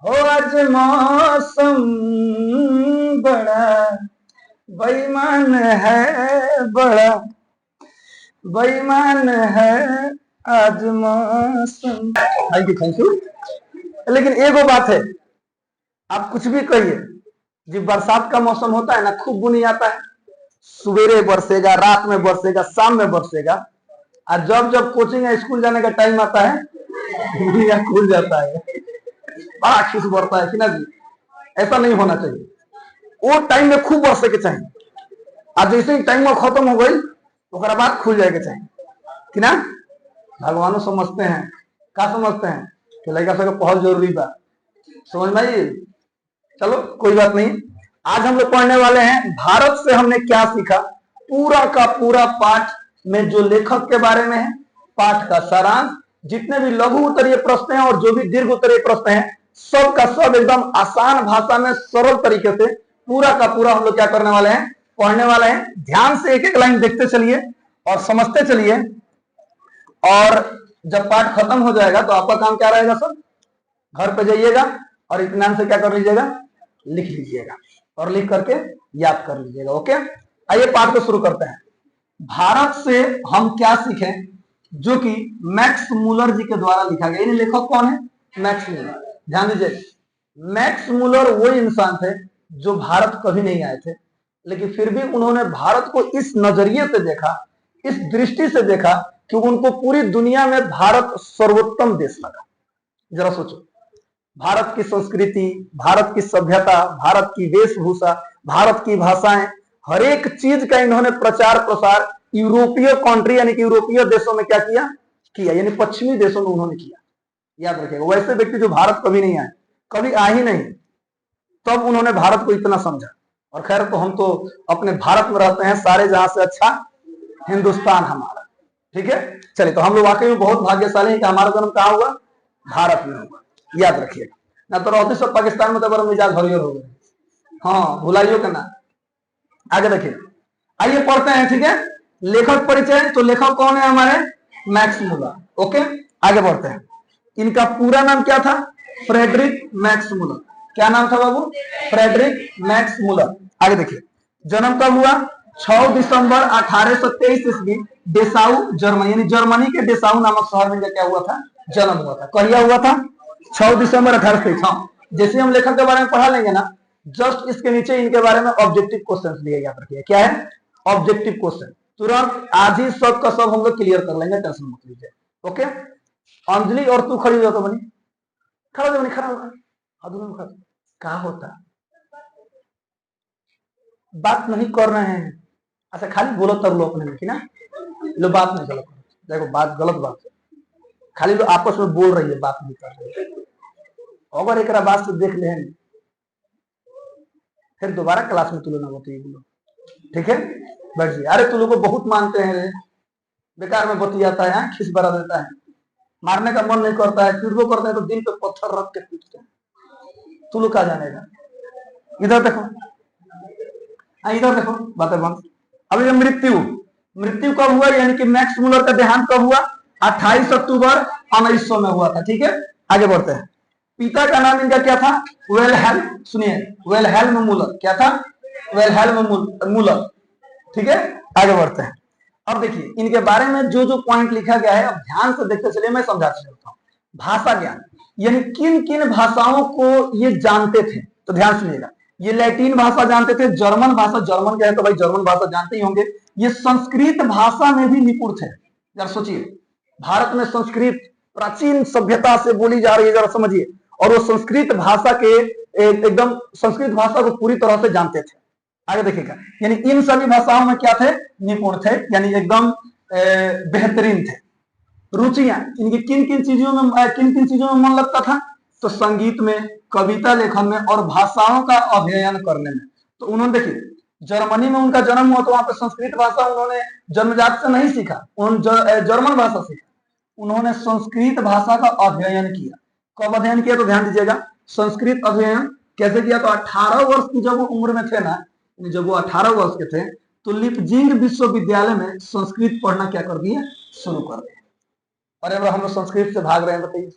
हो आज मौसम बड़ा बेईमान है, बड़ा बेईमान है आज मौसम। Thank you. लेकिन एगो बात है, आप कुछ भी कहिए, जब बरसात का मौसम होता है ना, खूब बुनी आता है, सवेरे बरसेगा, रात में बरसेगा, शाम में बरसेगा, और जब जब कोचिंग या स्कूल जाने का टाइम आता है दुनिया खुल जाता है, बड़ा खिस बढ़ता है कि ना जी। ऐसा नहीं होना चाहिए, वो टाइम में खूब बरसे के चाहिए, और जैसे ही टाइम खत्म हो गई तो बाद खुल जाए के चाहिए कि ना। भगवानों समझते हैं, क्या समझते हैं कि लड़का सबके बहुत जरूरी बा, समझ में आई। चलो कोई बात नहीं, आज हम लोग पढ़ने वाले हैं भारत से हमने क्या सीखा, पूरा का पूरा पाठ में जो लेखक के बारे में है, पाठ का सारांश, जितने भी लघु उत्तरीय प्रश्न हैं और जो भी दीर्घ उत्तरीय प्रश्न हैं, सब का सब एकदम आसान भाषा में सरल तरीके से पूरा का पूरा हम लोग क्या करने वाले हैं, पढ़ने वाले हैं। ध्यान से एक एक लाइन देखते चलिए और समझते चलिए, और जब पाठ खत्म हो जाएगा तो आपका काम क्या रहेगा सर, घर पे जाइएगा और इत्मीनान से क्या कर लीजिएगा, लिख लीजिएगा, और लिख करके याद कर लीजिएगा। ओके, आइए पाठ को शुरू करते हैं। भारत से हम क्या सीखें, जो कि मैक्स मूलर जी के द्वारा लिखा गया। इन लेखक कौन है, मैक्स मूलर। ध्यान दीजिए, मैक्स मूलर वो इंसान थे जो भारत कभी नहीं आए थे, लेकिन फिर भी उन्होंने भारत को इस नजरिए से देखा, इस दृष्टि से देखा कि उनको पूरी दुनिया में भारत सर्वोत्तम देश लगा। जरा सोचो, भारत की संस्कृति, भारत की सभ्यता, भारत की वेशभूषा, भारत की भाषाएं, हर एक चीज का इन्होंने प्रचार प्रसार यूरोपीय कंट्री यानी कि यूरोपीय देशों में क्या किया, यानी पश्चिमी देशों में उन्होंने किया। याद रखिएगा, वैसे व्यक्ति जो भारत कभी नहीं आए, कभी आ ही नहीं, तब उन्होंने भारत को इतना समझा। और खैर, तो हम तो अपने भारत में रहते हैं, सारे जहां से अच्छा हिंदुस्तान हमारा। ठीक है, चलिए, तो हम लोग वाकई में बहुत भाग्यशाली हैं कि हमारा जन्म कहाँ हुआ, भारत में हुआ। याद रखिएगा, ना तो रहते सब पाकिस्तान में तो बड़ा मिजाज भरियर हो गए। हाँ, भुलाइयो का ना। आगे देखिए, आइए पढ़ते हैं। ठीक है, लेखक परिचय, तो लेखक कौन है हमारे, मैक्स मूलर। ओके, आगे बढ़ते हैं। इनका पूरा नाम क्या था, फ्रेडरिक मैक्स मूलर। क्या नाम था बाबू, फ्रेडरिक मैक्स मूलर। आगे देखिए, जन्म कब हुआ, 6 दिसंबर 1823 ईस्वी, डेसाउ जर्मनी, यानी जर्मनी के डेसाउ नामक शहर में क्या हुआ था, जन्म हुआ था। कहिया हुआ था, 6 दिसंबर 1823। हाँ, जैसे हम लेखक के बारे में पढ़ा लेंगे ना, जस्ट इसके नीचे इनके बारे में ऑब्जेक्टिव क्वेश्चन दिए, याद रखिए क्या है, ऑब्जेक्टिव क्वेश्चन। तुरंत आज ही सब का सब हम लोग क्लियर कर लेंगे, टेंशन मत लीजिए। ओके, अंजलि और तू खड़ी हो तो बनी, खड़ा हो बनी, खड़ा होगा, क्या होता, बात नहीं कर रहे हैं, अच्छा खाली बोलो तब लो अपने में कि ना, लो बात नहीं चलो, देखो बात गलत बात है, खाली लोग आपस में बोल रही है, बात नहीं कर रही है। अगर एक बात से देख ले फिर दोबारा क्लास में तुलना होती है, बोलो ठीक है, बैठ जाइए। अरे तू लोग को बहुत मानते हैं रे, बेकार में बतियाता है, खिस बरा देता है, मारने का मन नहीं करता है, पीटबो करते हैं तो दिल पे पत्थर रख के पीटते हैं, तू लोग क्या जानेगा। इधर देखो, इधर देखो, बातें बंद। अब ये मृत्यु, मृत्यु कब हुआ, यानी कि मैक्स मूलर का देहांत कब हुआ, 28 अक्टूबर 1900 में हुआ था। ठीक है, आगे बढ़ते हैं। पिता का नाम इनका क्या था, वेलहेल्म, सुनिए, वेलहेल्म मूलर। क्या था, वेलहेल्म मूलर। ठीक है, आगे बढ़ते हैं। अब देखिए, इनके बारे में जो जो पॉइंट लिखा गया है, अब ध्यान से देखते चलिए, मैं समझाता चलता हूँ। भाषा ज्ञान, यानी किन किन भाषाओं को ये जानते थे, तो ध्यान सुनिएगा। ये लैटिन भाषा जानते थे, जर्मन भाषा, जर्मन क्या है तो भाई जर्मन भाषा जानते ही होंगे। ये संस्कृत भाषा में भी निपुण थे। जरा सोचिए, भारत में संस्कृत प्राचीन सभ्यता से बोली जा रही है, जरा समझिए, और वो संस्कृत भाषा के एकदम संस्कृत भाषा को पूरी तरह से जानते थे। आगे देखिएगा, यानी इन सभी भाषाओं में क्या थे, निपुण थे, यानी एकदम बेहतरीन थे। रुचियां, इनकी किन किन चीजों में मन लगता था, तो संगीत में, कविता लेखन में और भाषाओं का अध्ययन करने में। तो उन्होंने देखिए, जर्मनी में उनका जन्म हुआ तो वहां पर संस्कृत भाषा उन्होंने जन्मजात से नहीं सीखा, उन्होंने जर्मन भाषा सीखा। उन्होंने संस्कृत भाषा का अध्ययन किया। कब अध्ययन किया, तो ध्यान दीजिएगा, संस्कृत अध्ययन कैसे किया, तो 18 वर्ष की जब वो उम्र में थे ना, जब वो 18 वर्ष के थे, तो लिपजिंग विश्वविद्यालय में संस्कृत पढ़ना क्या कर दिए, शुरू कर दिया। अरे हम लोग संस्कृत से भाग रहे हैं, बताइए,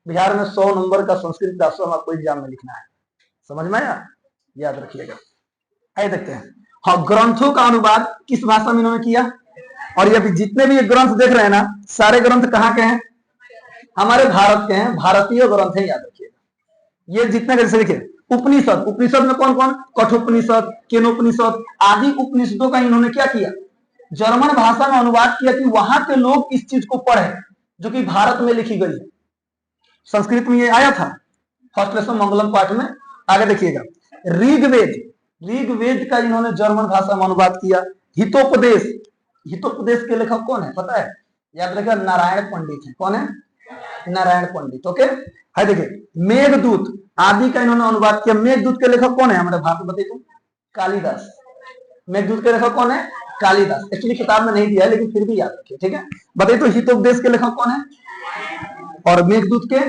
बिहार में 100 नंबर का संस्कृत का आश्रम आपको एग्जाम में लिखना है। समझ में आया? याद रखिएगा। आइए देखते हैं। हाँ, ग्रंथों का अनुवाद किस भाषा में इन्होंने किया? और ये जितने भी ये ग्रंथ देख रहे हैं ना, सारे ग्रंथ कहाँ के हैं? हमारे भारत के हैं, भारतीय ग्रंथ हैं, याद रखिएगा। ये जितने जैसे देखिए, उपनिषद, उपनिषद में कौन कौन? कठोपनिषद, केनोपनिषद आदि उपनिषदों का इन्होंने क्या किया? जर्मन भाषा में अनुवाद किया कि वहां के लोग इस चीज को पढ़े जो कि भारत में लिखी गई है। संस्कृत में ये आया था फर्स्ट लेसन मंगलम पाठ में। आगे देखिएगा, ऋग्वेद, ऋग्वेद का इन्होंने जर्मन भाषा में अनुवाद किया। हितोपदेश, हितोपदेश के लेखक कौन है पता है? याद रखिएगा, नारायण पंडित है। कौन है? नारायण पंडित। ओके, है देखिए, मेघदूत आदि का इन्होंने अनुवाद किया। मेघदूत के लेखक कौन है हमारे भारत में? बताइए, कालिदास। मेघदूत के लेखक कौन है? कालिदास। एक्चुअली किताब में नहीं दिया है लेकिन फिर भी याद रखिए, ठीक है। बताइए तो हितोपदेश के लेखक कौन है और मेघदूत के?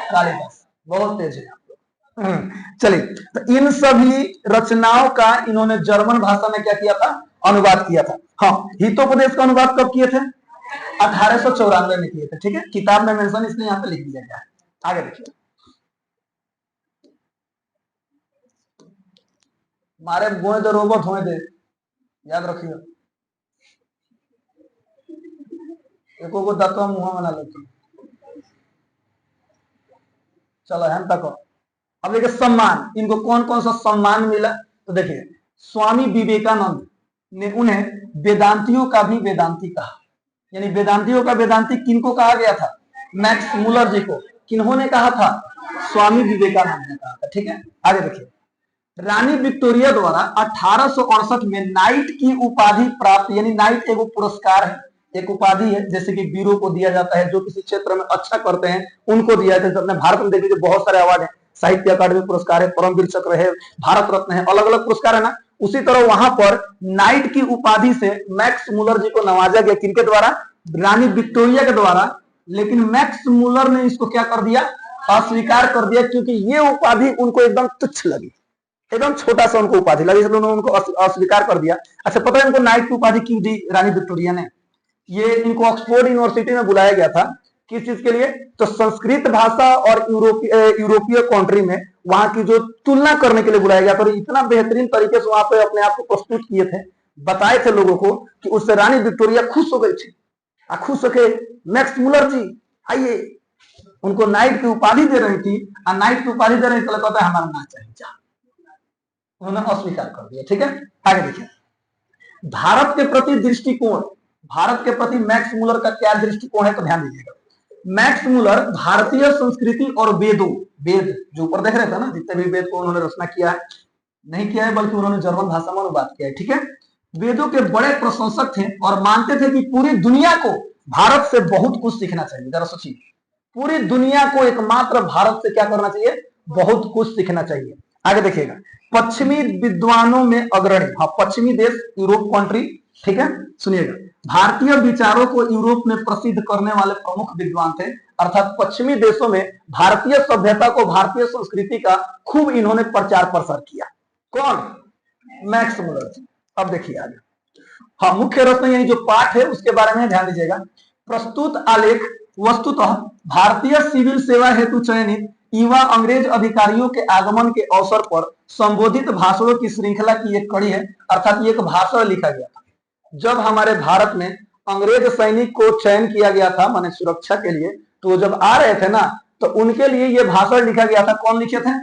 कालिदास। बहुत तेज है आप लोग। चलिए, तो इन सभी रचनाओं का इन्होंने जर्मन भाषा में क्या किया था? अनुवाद किया था। हाँ, हितोपदेश का अनुवाद कब किए थे? 1894 में किए थे, ठीक है। किताब में मेंशन इसलिए यहाँ पे लिख दिया गया है। आगे देखिए, मारे गोए दे रोबोट होए दे, याद रखिए। एको को दातो मुंह बना लेते। चलो हम तक। अब देखिए, सम्मान, इनको कौन कौन सा सम्मान मिला? तो देखिए, स्वामी विवेकानंद ने उन्हें वेदांतियों का भी वेदांती कहा। यानी वेदांतियों का वेदांती किनको कहा गया था? मैक्स मुलर जी को। किन्होंने कहा था? स्वामी विवेकानंद ने कहा था, ठीक है। आगे देखिए, रानी विक्टोरिया द्वारा 1868 में नाइट की उपाधि प्राप्त, यानी नाइट एक पुरस्कार है, एक उपाधि है, जैसे कि वीरों को दिया जाता है जो किसी क्षेत्र में अच्छा करते हैं उनको दिया जाता है। अपने भारत में देखिए बहुत सारे अवार्ड है, साहित्य अकादमी पुरस्कार है, परमवीर चक्र है, भारत रत्न है, अलग अलग पुरस्कार है ना। उसी तरह वहां पर नाइट की उपाधि से मैक्स मुलर जी को नवाजा गया। किनके द्वारा? रानी विक्टोरिया के द्वारा। लेकिन मैक्स मुलर ने इसको क्या कर दिया? अस्वीकार कर दिया, क्योंकि ये उपाधि उनको एकदम तुच्छ लगी, एकदम छोटा सा उनको उपाधि लगी, इसलिए उन्होंने उनको अस्वीकार कर दिया। अच्छा, पता है इनको नाइट की उपाधि क्यों दी रानी विक्टोरिया ने? ये इनको ऑक्सफोर्ड यूनिवर्सिटी में बुलाया गया था। किस चीज के लिए? तो संस्कृत भाषा और यूरोपीय कंट्री में वहां की जो तुलना करने के लिए बुलाया गया था। और इतना बेहतरीन तरीके से वहां पे अपने आप को प्रस्तुत किए थे, बताए थे लोगों को कि उससे रानी विक्टोरिया खुश हो गई थी। खुश होके मैक्स मुलर जी आइए, उनको नाइट की उपाधि दे रही थी। और नाइट की उपाधि दे रही थी, कहता है हमारा ना चाहिए, जा। उन्होंने अस्वीकार कर दिया, ठीक है। आगे देखिए, भारत के प्रति दृष्टिकोण, भारत के प्रति मैक्स मुलर का क्या दृष्टिकोण है? तो ध्यान दीजिएगा, मैक्स मुलर भारतीय संस्कृति और वेदों, वेद जो ऊपर देख रहे थे ना, जितने भी वेद को उन्होंने रचना किया है, नहीं किया है बल्कि उन्होंने जर्मन भाषा में अनुवाद किया है, ठीक है। वेदों के बड़े प्रशंसक थे और मानते थे कि पूरी दुनिया को भारत से बहुत कुछ सीखना चाहिए। जरा सोचिए, पूरी दुनिया को एकमात्र भारत से क्या करना चाहिए? बहुत कुछ सीखना चाहिए। आगे देखिएगा, पश्चिमी विद्वानों में अग्रणी, हाँ पश्चिमी देश, यूरोप कंट्री, ठीक है। सुनिएगा, भारतीय विचारों को यूरोप में प्रसिद्ध करने वाले प्रमुख विद्वान थे। अर्थात पश्चिमी देशों में भारतीय सभ्यता को, भारतीय संस्कृति का खूब इन्होंने प्रचार प्रसार किया। कौन? Max Muller. अब देखिए आगे, हाँ मुख्य रत्न यानी जो पाठ है उसके बारे में ध्यान दीजिएगा। प्रस्तुत आलेख वस्तुतः भारतीय सिविल सेवा हेतु चयनित युवा अंग्रेज अधिकारियों के आगमन के अवसर पर संबोधित भाषणों की श्रृंखला की एक कड़ी है। अर्थात ये एक भाषण लिखा गया था जब हमारे भारत में अंग्रेज सैनिक को चयन किया गया था, माने सुरक्षा के लिए। तो जब आ रहे थे ना, तो उनके लिए ये भाषण लिखा गया था। कौन लिखे थे?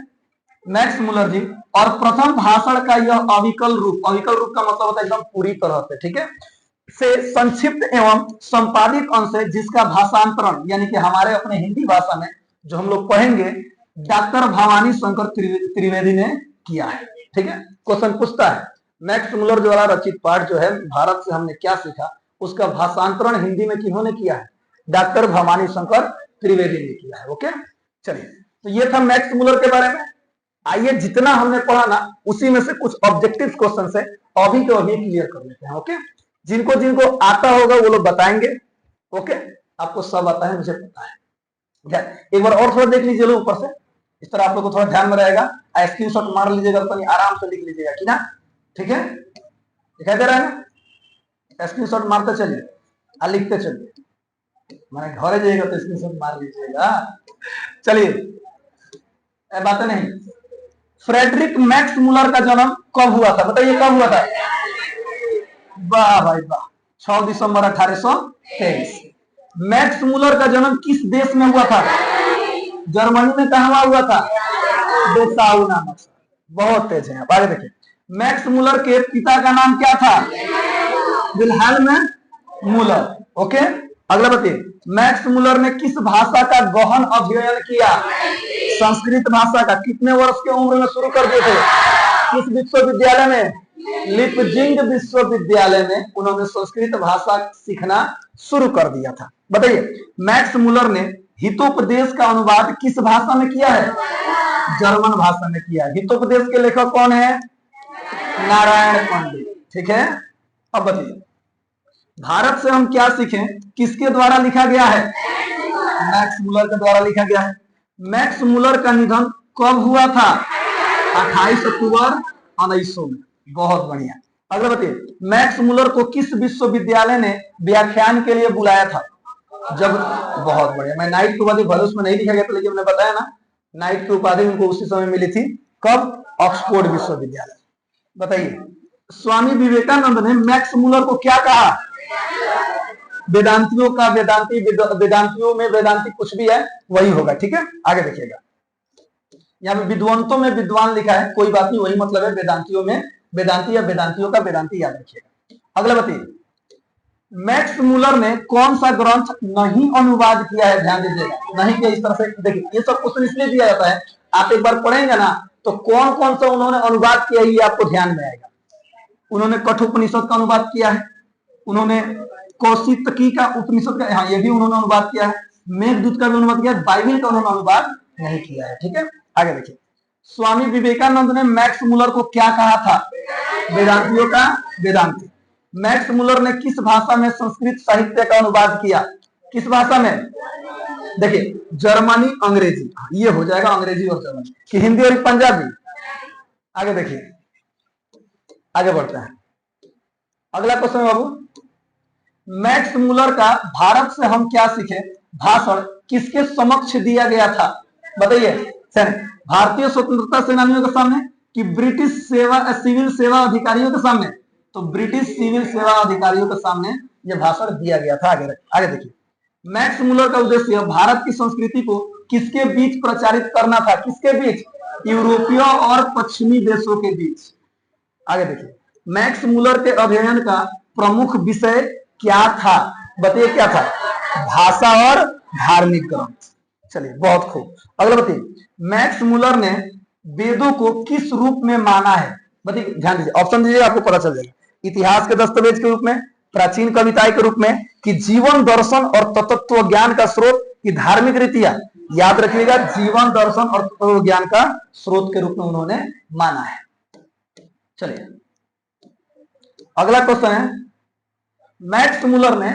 मैक्स मुलर जी। और प्रथम भाषण का यह अविकल रूप, अविकल रूप का मतलब होता है एकदम पूरी तरह से, ठीक है, से संक्षिप्त एवं संपादित अंश है, जिसका भाषांतरण यानी कि हमारे अपने हिंदी भाषा में जो हम लोग पढ़ेंगे, डॉक्टर भवानी शंकर त्रिवेदी ने किया है, ठीक है। क्वेश्चन पूछता है, मैक्स मुलर द्वारा रचित पाठ जो है भारत से हमने क्या सीखा, उसका भाषांतरण हिंदी में किन्होंने किया है? डॉक्टर भवानी शंकर त्रिवेदी ने किया है। ओके, चलिए, तो ये था मैक्स मुलर के बारे में। आइए, जितना हमने पढ़ा ना उसी में से कुछ ऑब्जेक्टिव क्वेश्चन है, अभी तो अभी क्लियर कर लेते हैं। ओके, जिनको जिनको आता होगा वो लोग बताएंगे। ओके, आपको सब आता है, मुझे पता है। एक बार और थोड़ा देख लीजिए लो ऊपर से, इस तरह आप लोग को थोड़ा ध्यान में रहेगा। स्क्रीनशॉट मार लीजिएगा, तो आराम से लिख लीजिएगा कि ना, ठीक है। दिखाई दे रहा है ना? स्क्रीनशॉट मारते चलिए और लिखते चलिए। मैंने घरे जाइएगा तो स्क्रीनशॉट मार लीजिएगा। चलिए बातें नहीं। फ्रेडरिक मैक्स मुलर का जन्म कब हुआ था, बताइए कब हुआ था? वाह भाई वाह, 6 दिसंबर 1823। मैक्स मुलर का जन्म किस देश में हुआ था? जर्मनी में। कहा हुआ था? डेसाउ नामक। बहुत तेज है। आगे देखिए, मैक्स मुलर के पिता का नाम क्या था? विल्हेल्म मुलर। ओके, अगला बताइए, मैक्स मुलर ने किस भाषा का गहन अध्ययन किया? संस्कृत भाषा का। कितने वर्ष की उम्र में शुरू कर दिए थे? किस विश्वविद्यालय में? लिपजिंग विश्वविद्यालय में उन्होंने संस्कृत भाषा सीखना शुरू कर दिया था। बताइए, मैक्स मुलर ने हितोपदेश का अनुवाद किस भाषा में किया है? जर्मन भाषा में किया है। हितोपदेश के लेखक कौन है? नारायण पंडित। ठीक है, अब बताइए, भारत से हम क्या सीखें किसके द्वारा लिखा गया है? मैक्स मुलर के द्वारा लिखा गया है। मैक्स मुलर का निधन कब हुआ था? 28 अक्टूबर 1900 में। बहुत बढ़िया। अगला बताइए, मैक्स मुलर को किस विश्वविद्यालय ने व्याख्यान के लिए बुलाया था? जब, बहुत बढ़िया। मैं नाइट की उपाधि भले उसमें नहीं लिखा गया था, लेकिन मैंने बताया ना, नाइट की उपाधि उनको उसी समय मिली थी। कब? ऑक्सफोर्ड विश्वविद्यालय। बताइए, स्वामी विवेकानंद ने मैक्स मुलर को क्या कहा? वेदांतियों का वेदांती, वेदांतियों में वेदांती कुछ भी है वही होगा। ठीक है, आगे देखिएगा, यहाँ पे विद्वंतों में विद्वान लिखा है, कोई बात नहीं, वही मतलब है वेदांतियों में वेदांती या वेदांतियों का वेदांती, याद रखिएगा। अगला बताइए, मैक्स मुलर ने कौन सा ग्रंथ नहीं अनुवाद किया है? ध्यान दीजिएगा, नहीं किया। इस तरह से देखिए, ये सब क्वेश्चन इसलिए दिया जाता है, आप एक बार पढ़ेंगे ना तो कौन कौन सा उन्होंने अनुवाद किया है ये आपको ध्यान में आएगा। उन्होंने कठोपनिषद का अनुवाद किया है, उन्होंने कौशितकी का उपनिषद का, हाँ ये भी उन्होंने अनुवाद किया है, मेघदूत का भी अनुवाद किया है, बाइबिल का उन्होंने अनुवाद नहीं किया है। ठीक है, आगे देखिए, स्वामी विवेकानंद ने मैक्स मुलर को क्या कहा था? वेदांतियों का वेदांती। मैक्स मुलर ने किस भाषा में संस्कृत साहित्य का अनुवाद किया? किस भाषा में? देखिए, जर्मनी, अंग्रेजी, ये हो जाएगा अंग्रेजी और जर्मनी कि हिंदी और पंजाबी। आगे देखिए, आगे बढ़ते हैं। अगला क्वेश्चन बाबू, मैक्स मुलर का भारत से हम क्या सीखे भाषण किसके समक्ष दिया गया था? बताइए, भारतीय स्वतंत्रता सेनानियों के सामने कि ब्रिटिश सिविल सेवा अधिकारियों के सामने? तो ब्रिटिश सिविल सेवा अधिकारियों के सामने यह भाषण दिया गया था। आगे देखिए, मैक्स मुलर का उद्देश्य भारत की संस्कृति को किसके बीच प्रचारित करना था? किसके बीच? यूरोपीय और पश्चिमी देशों के बीच। आगे देखिए, मैक्स मुलर के अध्ययन का प्रमुख विषय क्या था? बताइए क्या था? भाषा और धार्मिक ग्रंथ। चलिए, बहुत खूब। अगला बताइए, मैक्स मुलर ने वेदों को किस रूप में माना है? बताइए, ध्यान दीजिए, ऑप्शन दीजिए, आपको पता चल जाएगा। इतिहास के दस्तावेज के रूप में, प्राचीन कविताएं के रूप में, कि जीवन दर्शन और तत्व ज्ञान का स्रोत, की धार्मिक रीतियां? याद रखिएगा, जीवन दर्शन और तत्व ज्ञान का स्रोत के रूप में उन्होंने माना है। चलिए, अगला क्वेश्चन है, मैक्स मुलर ने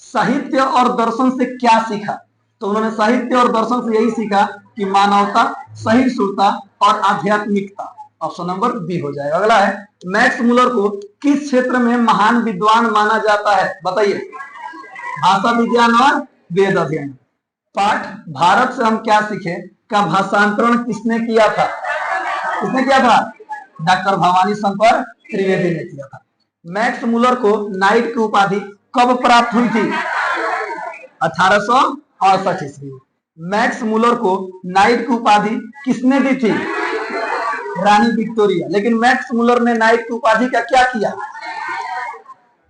साहित्य और दर्शन से क्या सीखा? तो उन्होंने साहित्य और दर्शन से यही सीखा कि मानवता, सहिष्णुता और आध्यात्मिकता। ऑप्शन नंबर बी हो जाएगा। अगला है, मैक्स मुलर को किस क्षेत्र में महान विद्वान माना जाता है? बताइए, भाषा विज्ञान और वेद अध्ययन। पाठ भारत से हम क्या सीखे का भाषांतरण किसने किया था? किसने किया था? डॉक्टर भवानी शंकर त्रिवेदी ने किया था। मैक्स मुलर को नाइट की उपाधि कब प्राप्त हुई थी? 1868 ईस्वी। मैक्स मुलर को नाइट की उपाधि किसने दी थी? रानी विक्टोरिया। लेकिन मैक्स मुलर ने नाइट की उपाधि का क्या किया?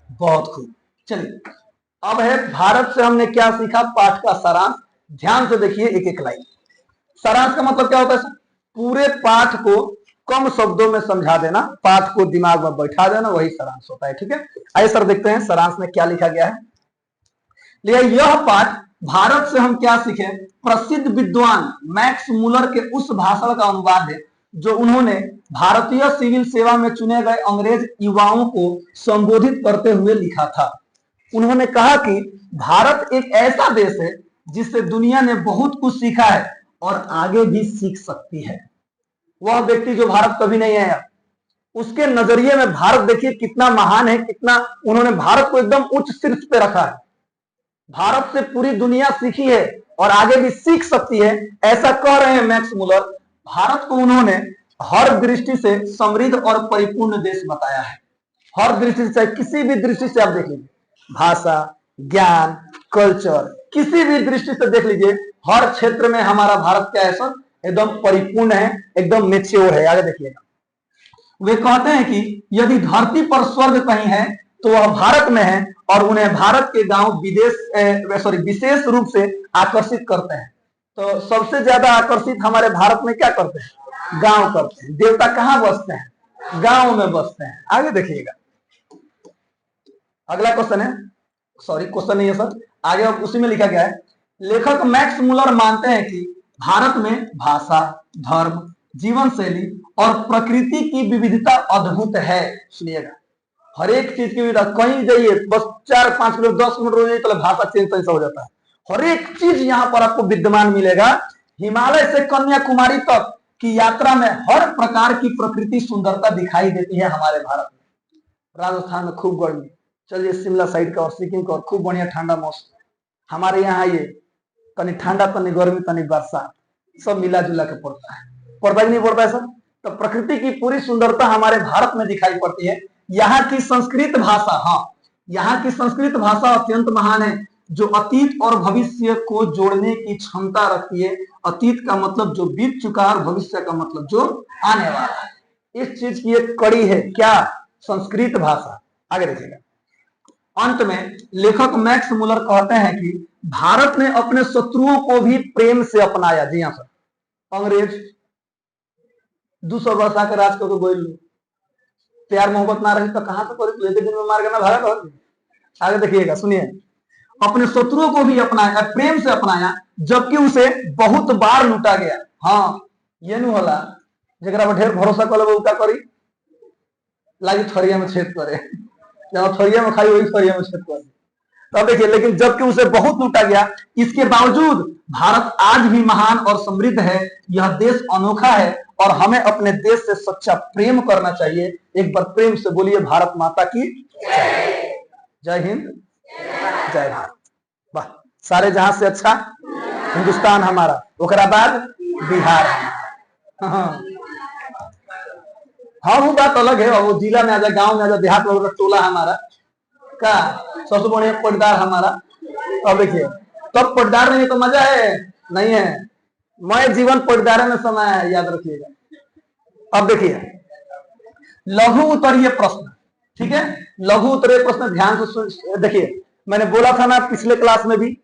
बहुत खूब। चलिए, अब है भारत से हमने क्या सीखा, पाठ का सारांश। ध्यान से देखिए, एक एक लाइन। सारांश का मतलब क्या होता है? पूरे पाठ को कम शब्दों में समझा देना, पाठ को दिमाग में बैठा देना, वही सारांश होता है। ठीक है, आइए सर देखते हैं सारांश में क्या लिखा गया है। यह पाठ भारत से हम क्या सीखे प्रसिद्ध विद्वान मैक्स मुलर के उस भाषण का अनुवाद है जो उन्होंने भारतीय सिविल सेवा में चुने गए अंग्रेज युवाओं को संबोधित करते हुए लिखा था। उन्होंने कहा कि भारत एक ऐसा देश है जिससे दुनिया ने बहुत कुछ सीखा है और आगे भी सीख सकती है। वह व्यक्ति जो भारत कभी नहीं आया, उसके नजरिए में भारत देखिए कितना महान है, कितना उन्होंने भारत को एकदम उच्च शीर्ष पे रखा है। भारत से पूरी दुनिया सीखी है और आगे भी सीख सकती है, ऐसा कह रहे हैं मैक्स मुलर। भारत को उन्होंने हर दृष्टि से समृद्ध और परिपूर्ण देश बताया है। हर दृष्टि से, किसी भी दृष्टि से आप देख लीजिए, भाषा, ज्ञान, कल्चर, किसी भी दृष्टि से देख लीजिए, हर क्षेत्र में हमारा भारत क्या है सर, एकदम परिपूर्ण है, एकदम मेच्योर है। आगे देखिएगा, वे कहते हैं कि यदि धरती पर स्वर्ग कहीं है तो वह भारत में है, और उन्हें भारत के गांव विशेष रूप से आकर्षित करते हैं। तो सबसे ज्यादा आकर्षित हमारे भारत में क्या करते हैं, गांव करते हैं। देवता कहां बसते हैं, गांव में बसते हैं। आगे देखिएगा, अगला क्वेश्चन है, सॉरी क्वेश्चन नहीं है सर, आगे उसी में लिखा गया है, लेखक मैक्स मुलर मानते हैं कि भारत में भाषा, धर्म, जीवन शैली और प्रकृति की विविधता अद्भुत है। सुनिएगा, हर एक चीज की विविधता, कहीं जाइए बस 4-5 किलो 10 मिनट रोज तो भाषा चेंज हो जाता है। हर एक चीज यहाँ पर आपको विद्यमान मिलेगा। हिमालय से कन्याकुमारी तक की यात्रा में हर प्रकार की प्रकृति सुंदरता दिखाई देती है हमारे भारत में। राजस्थान में खूब गर्मी, चलिए शिमला साइड का और सिक्किम का, और खूब बढ़िया ठंडा मौसम। हमारे यहाँ ये तनी ठंडा, तनी गर्मी, तनी बरसात, सब मिला जुला के पड़ता है। पड़ता ही नहीं पड़ता है सर। तो प्रकृति की पूरी सुंदरता हमारे भारत में दिखाई पड़ती है। यहाँ की संस्कृत भाषा, हाँ, यहाँ की संस्कृत भाषा अत्यंत महान है, जो अतीत और भविष्य को जोड़ने की क्षमता रखती है। अतीत का मतलब जो बीत चुका है, और भविष्य का मतलब जो आने वाला है। इस चीज की एक कड़ी है क्या, संस्कृत भाषा। आगे देखिएगा, अंत में लेखक मैक्स मुलर कहते हैं कि भारत ने अपने शत्रुओं को भी प्रेम से अपनाया। जी हाँ सर, अंग्रेज 200 वर्ष आकर राज को गोल, प्यार मोहब्बत ना रही तो कहां से कर लेते, दिन में मार के ना भागा तो। आगे देखिएगा, सुनिए, अपने शत्रुओं को भी अपनाया, प्रेम से अपनाया, जबकि उसे बहुत बार लूटा गया। हाँ, ये नहीं होला जरा पर ढेर भरोसा कर लो का करी लागी थरिया में छेद करे, जहां थरिया में खाई वही थरिया में छेद करे। तब देखिए, लेकिन जबकि उसे बहुत लूटा गया, इसके बावजूद भारत आज भी महान और समृद्ध है। यह देश अनोखा है और हमें अपने देश से सच्चा प्रेम करना चाहिए। एक बार प्रेम से बोलिए, भारत माता की जय हिंद, जय भारत। वाह, सारे जहां से अच्छा हिंदुस्तान हमारा, ओकरा बाद बिहार। हाँ, वो बात अलग है, वो जिला में आ जाए, गांव में आ जाए, देहात में टोला हमारा का सबसे बढ़िया पटदार हमारा। अब देखिए, तब पटदार नहीं तो मजा है नहीं है। मैं जीवन पटदारे में समय है, याद रखिएगा। अब देखिए, लघु उत्तरीय प्रश्न, ठीक है, लघु उत्तरीय प्रश्न ध्यान से देखिए। मैंने बोला था ना पिछले क्लास में भी,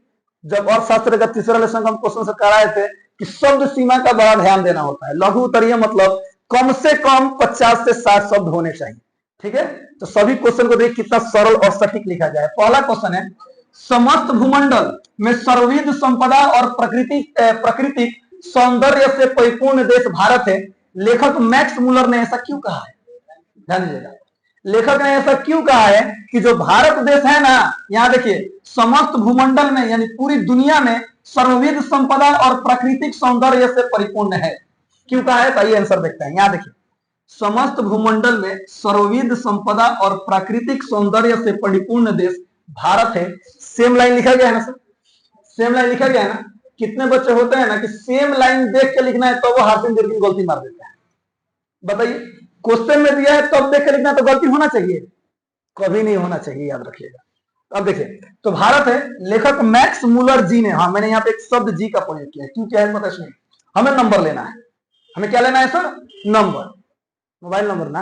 जब अर्थशास्त्र का तीसरा लेसन हम क्वेश्चन से कराए थे, कि शब्द सीमा का बड़ा ध्यान देना होता है। लघु उत्तरीय मतलब कम से कम 50 से 60 शब्द होने चाहिए, ठीक है। तो सभी क्वेश्चन को देख कितना सरल और सटीक लिखा जाए। पहला क्वेश्चन है, समस्त भूमंडल में सर्वविध संपदा और प्राकृतिक सौंदर्य से परिपूर्ण देश भारत है। लेखक मैक्स मुलर ने ऐसा क्यों कहा है, ध्यान दीजिएगा। लेखक ने ऐसा क्यों कहा है कि जो भारत देश है ना, यहां देखिए, समस्त भूमंडल में यानी पूरी दुनिया में सर्वविध संपदा और प्राकृतिक सौंदर्य से परिपूर्ण है। क्यों कहा है, तो ये आंसर देखते हैं। यहां देखिए, समस्त भूमंडल में सर्वविध संपदा और प्राकृतिक सौंदर्य से परिपूर्ण देश भारत है। सेम लाइन लिखा गया है ना सर, सेम लाइन लिखा गया है ना। कितने बच्चे होते हैं ना कि सेम लाइन देख के लिखना है तो वो हासिल दीर्घ गलती मार देते हैं। बताइए, क्वेश्चन में दिया है तब देख के लिखना, तो गलती होना चाहिए, कभी नहीं होना चाहिए, याद रखिएगा। अब देखिए, तो भारत है, लेखक मैक्स मुलर जी ने, हाँ मैंने यहाँ पे एक शब्द जी का प्रयोग किया है, क्यों क्या है पता नहीं। हमें नंबर लेना है, हमें क्या लेना है सर, नंबर, मोबाइल नंबर ना।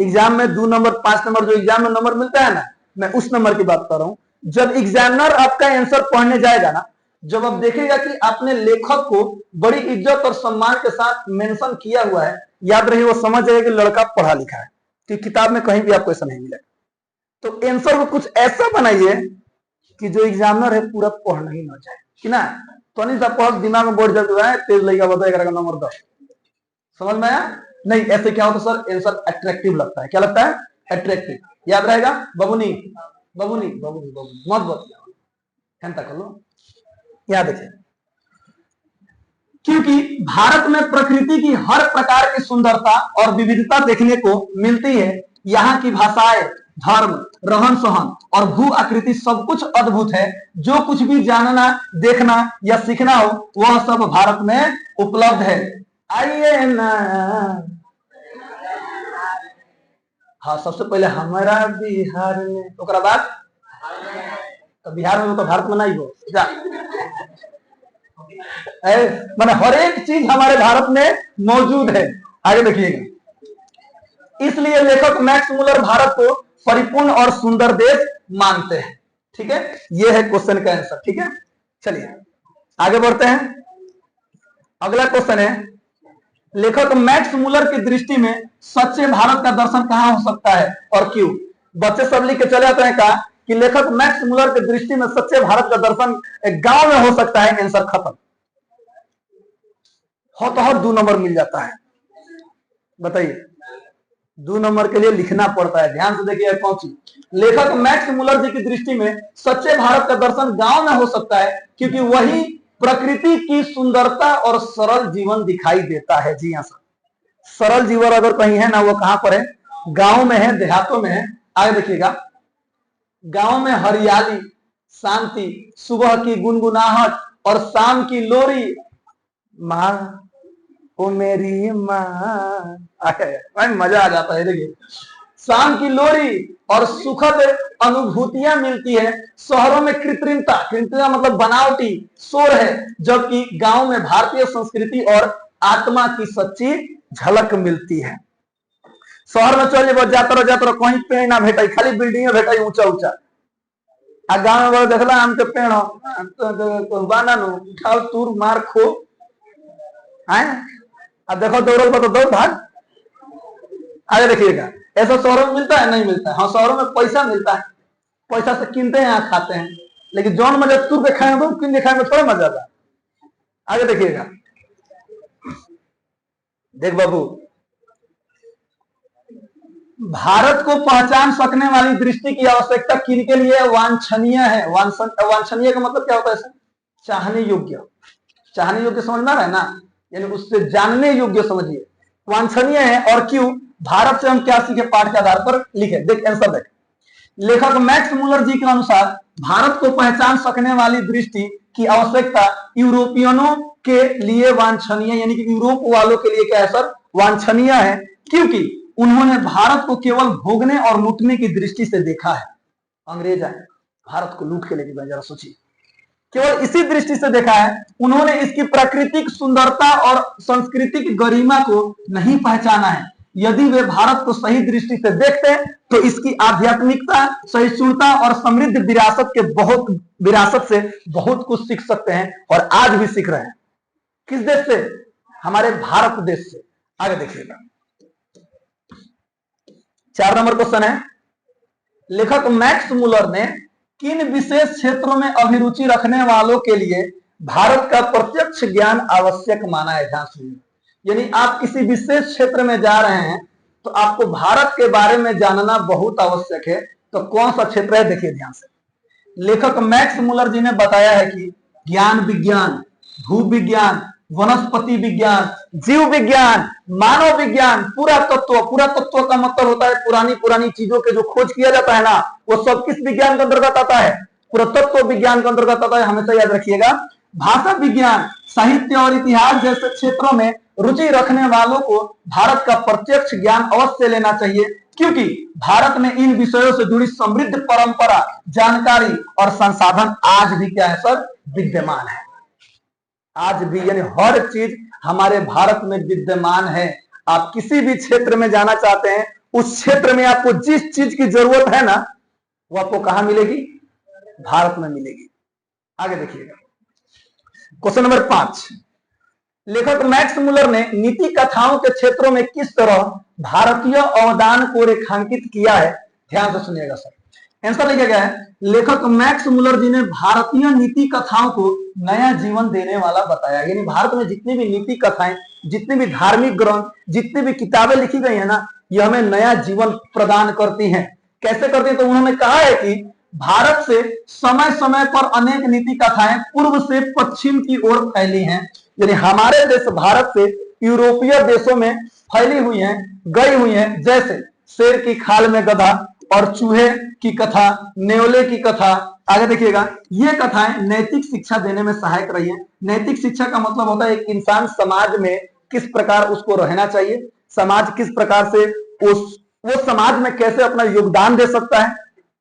एग्जाम में 2 नंबर 5 नंबर जो एग्जाम में नंबर मिलता है ना, मैं उस नंबर की बात कर रहा हूं। जब एग्जामिनर आपका आंसर पढ़ने जाएगा ना, जब आप देखेगा कि आपने लेखक को बड़ी इज्जत और सम्मान के साथ मेंशन किया हुआ है, याद रहे वो समझ जाएगा कि लड़का पढ़ा लिखा है, कि किताब में कहीं भी आपको ऐसा नहीं मिलेगा। तो आंसर को कुछ ऐसा बनाइए कि जो एग्जामिनर है पूरा पढ़ना ही ना जाए, कि ना तो नहीं सब पढ़ दिमाग में बढ़ जाता है, तेज लगेगा बताएगा नंबर 10। समझ में आया नहीं? ऐसे क्या होता सर, आंसर अट्रैक्टिव लगता है। क्या लगता है, अट्रैक्टिव। याद रहेगा, बबुनी बबुनी बबुनी बबुनी मत बतिया कर लो। याद रखिए, क्योंकि भारत में प्रकृति की हर प्रकार की सुंदरता और विविधता देखने को मिलती है। यहाँ की भाषाएं, धर्म, रहन सहन और भू आकृति सब कुछ अद्भुत है। जो कुछ भी जानना, देखना या सीखना हो वह सब भारत में उपलब्ध है। आइए ना। हाँ, सबसे पहले हमारा बिहार में, ओकरा बाद तो बिहार में तो भारत में नहीं हो जा। माने हर एक चीज हमारे भारत में मौजूद है। आगे देखिएगा। इसलिए लेखक मैक्स मुलर भारत को परिपूर्ण और सुंदर देश मानते हैं। ठीक है, ये है क्वेश्चन का आंसर। ठीक है, चलिए आगे बढ़ते हैं। अगला क्वेश्चन है, लेखक मैक्स मुलर की दृष्टि में सच्चे भारत का दर्शन कहां हो सकता है और क्यों? बच्चे सब लिख के चले आते हैं कहा कि लेखक मैक्स मुलर की दृष्टि में सच्चे भारत का दर्शन एक गांव में हो सकता है। आंसर खत्म हो तो हर 2 नंबर मिल जाता है। बताइए, 2 नंबर के लिए लिखना पड़ता है। ध्यान से देखिए कौन सी। लेखक मैक्स मुलर जी की दृष्टि में सच्चे भारत का दर्शन गांव में हो सकता है क्योंकि वही प्रकृति की सुंदरता और सरल जीवन दिखाई देता है। जी हाँ सर, सरल जीवन अगर कहीं है ना, वो कहां पर है? गांव में है, देहातों में है। आगे देखिएगा। गांव में हरियाली, शांति, सुबह की गुनगुनाहट और शाम की लोरी, माँ ओ मेरी माँ, मजा आ जाता है। देखिए, शाम की लोरी और सुखद अनुभूतियां मिलती है। शहरों में कृत्रिमता, कृत्रिमता मतलब बनावटी शोर है, जबकि गांव में भारतीय संस्कृति और आत्मा की सच्ची झलक मिलती है। शहर में चलिए जाते रहो कहीं पेड़ ना भेटाई, खाली बिल्डिंग भेटाई ऊंचा ऊंचा। आ गांव में देखला आम के पेड़ बाना नु उठाओ तूर मार खो है। अब देखो दौड़ल तो दौड़ भाग। आगे देखिएगा। ऐसा शहरों में मिलता है? नहीं मिलता है। हाँ, शहरों में पैसा मिलता है, पैसा से किनते हैं, यहाँ खाते हैं, लेकिन जौन मजा तुर के खाए किन के खाए में थोड़ा मजा आता। आगे देखिएगा। देख बाबू, भारत को पहचान सकने वाली दृष्टि की आवश्यकता किनके लिए वांछनीय है? वांछनीय का मतलब क्या होता है? चाहने योग्य। चाहने योग्य समझ में आ रहा है ना, यानी उससे जानने योग्य समझिए। वांछनीय है और क्यों? भारत से हम क्या सीखे पाठ के आधार पर लिखे। देख आंसर देख। लेखक मैक्स मुलर जी के अनुसार भारत को पहचान सकने वाली दृष्टि की आवश्यकता यूरोपियनों के लिए वांछनीय, यानी कि यूरोप वालों के लिए क्या है सर? वांछनीय है, क्योंकि उन्होंने भारत को केवल भोगने और लूटने की दृष्टि से देखा है। अंग्रेज आए भारत को लूट के लेके गए, जरा सोचिए, केवल इसी दृष्टि से देखा है। उन्होंने इसकी प्राकृतिक सुंदरता और सांस्कृतिक गरिमा को नहीं पहचाना है। यदि वे भारत को सही दृष्टि से देखते तो इसकी आध्यात्मिकता, सहिष्णुता और समृद्ध विरासत से बहुत कुछ सीख सकते हैं और आज भी सीख रहे हैं। किस देश से? हमारे भारत देश से। आगे देखिएगा। 4 नंबर क्वेश्चन है, लेखक मैक्स मुलर ने किन विशेष क्षेत्रों में अभिरुचि रखने वालों के लिए भारत का प्रत्यक्ष ज्ञान आवश्यक माना है? ध्यान सुनिए, यानी आप किसी विशेष क्षेत्र में जा रहे हैं तो आपको भारत के बारे में जानना बहुत आवश्यक है। तो कौन सा क्षेत्र है? देखिए ध्यान से। लेखक मैक्स मुलर जी ने बताया है कि ज्ञान विज्ञान, भू विज्ञान, वनस्पति विज्ञान, जीव विज्ञान, मानव विज्ञान, पुरातत्व का मतलब होता है पुरानी चीजों के जो खोज किया जाता है ना, वो सब किस विज्ञान के अंतर्गत आता है? पुरातत्व विज्ञान के अंतर्गत आता है। हमेशा याद रखिएगा। भाषा विज्ञान, साहित्य और इतिहास जैसे क्षेत्रों में रुचि रखने वालों को भारत का प्रत्यक्ष ज्ञान अवश्य लेना चाहिए, क्योंकि भारत में इन विषयों से जुड़ी समृद्ध परंपरा, जानकारी और संसाधन आज भी क्या है सर? विद्यमान है। आज भी, यानी हर चीज हमारे भारत में विद्यमान है। आप किसी भी क्षेत्र में जाना चाहते हैं, उस क्षेत्र में आपको जिस चीज की जरूरत है ना, वो आपको कहां मिलेगी? भारत में मिलेगी। आगे देखिएगा। क्वेश्चन नंबर 5, लेखक मैक्स मुलर ने नीति कथाओं के क्षेत्रों में किस तरह भारतीय अवदान को रेखांकित किया है? ध्यान से सुनिएगा सर। आंसर लिखा गया है, लेखक मैक्स मुलर जी ने भारतीय नीति कथाओं को नया जीवन देने वाला बताया। यानी भारत में जितनी भी नीति कथाएं, जितनी भी धार्मिक ग्रंथ, जितनी भी किताबें लिखी गई है ना, ये हमें नया जीवन प्रदान करती हैं। कैसे करती हैं? तो उन्होंने कहा है कि भारत से समय समय पर अनेक नीति कथाएं पूर्व से पश्चिम की ओर फैली हैं। यानी हमारे देश भारत से यूरोपीय देशों में फैली हुई हैं, गई हुई हैं। जैसे शेर की खाल में गधा और चूहे की कथा, न्योले की कथा। आगे देखिएगा, ये कथाएं नैतिक शिक्षा देने में सहायक रही है। नैतिक शिक्षा का मतलब होता है एक इंसान समाज में किस प्रकार उसको रहना चाहिए, समाज किस प्रकार से वो समाज में कैसे अपना योगदान दे सकता है,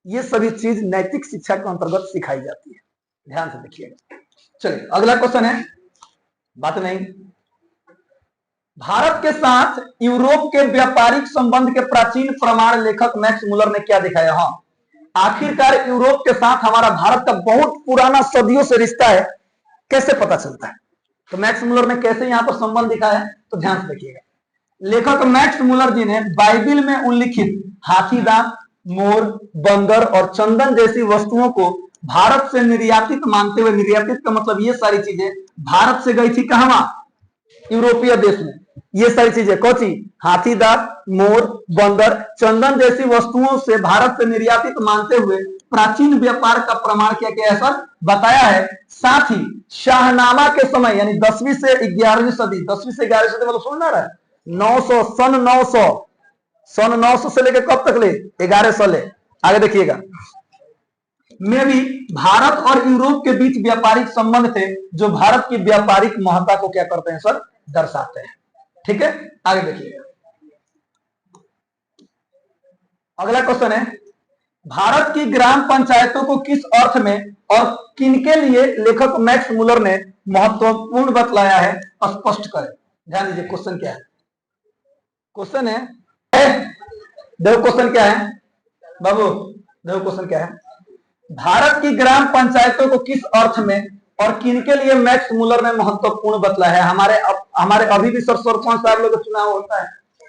ये सभी चीज नैतिक शिक्षा के अंतर्गत सिखाई जाती है। ध्यान से देखिएगा। चलिए अगला क्वेश्चन है, बात नहीं, भारत के साथ यूरोप के व्यापारिक संबंध के प्राचीन प्रमाण लेखक मैक्स मुलर ने क्या दिखाया? हाँ, आखिरकार यूरोप के साथ हमारा भारत का बहुत पुराना सदियों से रिश्ता है, कैसे पता चलता है? तो मैक्स मुलर ने कैसे यहां पर संबंध दिखाया है, तो ध्यान से देखिएगा। लेखक मैक्स मुलर जी ने बाइबिल में उल्लिखित हाथी दांत, मोर, बंदर और चंदन जैसी वस्तुओं को भारत से निर्यातित मानते हुए, निर्यातित का मतलब ये सारी चीजें भारत से गई थी कहां? यूरोपीय देश में। ये सारी चीजें कौची? हाथी दांत, मोर, बंदर, चंदन जैसी वस्तुओं से भारत से निर्यातित मानते हुए प्राचीन व्यापार का प्रमाण क्या क्या ऐसा बताया है। साथ ही शाहनामा के समय यानी 10वीं से 11वीं सदी, 10वीं से 11वीं सदी मतलब सुनना रहा है 900 सन 900 से लेकर कब तक ले? 1100 ले। आगे देखिएगा, में भी भारत और यूरोप के बीच व्यापारिक संबंध थे जो भारत की व्यापारिक महत्ता को क्या करते हैं सर? दर्शाते हैं। ठीक है, आगे देखिएगा। अगला क्वेश्चन है, भारत की ग्राम पंचायतों को किस अर्थ में और किनके लिए लेखक मैक्स मुलर ने महत्वपूर्ण बतलाया है, स्पष्ट करें। ध्यान दीजिए, क्वेश्चन क्या है? क्वेश्चन है, देखो क्वेश्चन क्या है बाबू, देखो क्वेश्चन क्या है। भारत की ग्राम पंचायतों को किस अर्थ में और किनके लिए मैक्स मुलर ने महत्वपूर्ण बतलाया है? हमारे अभी भी सर सरपंच साहब लोग चुनाव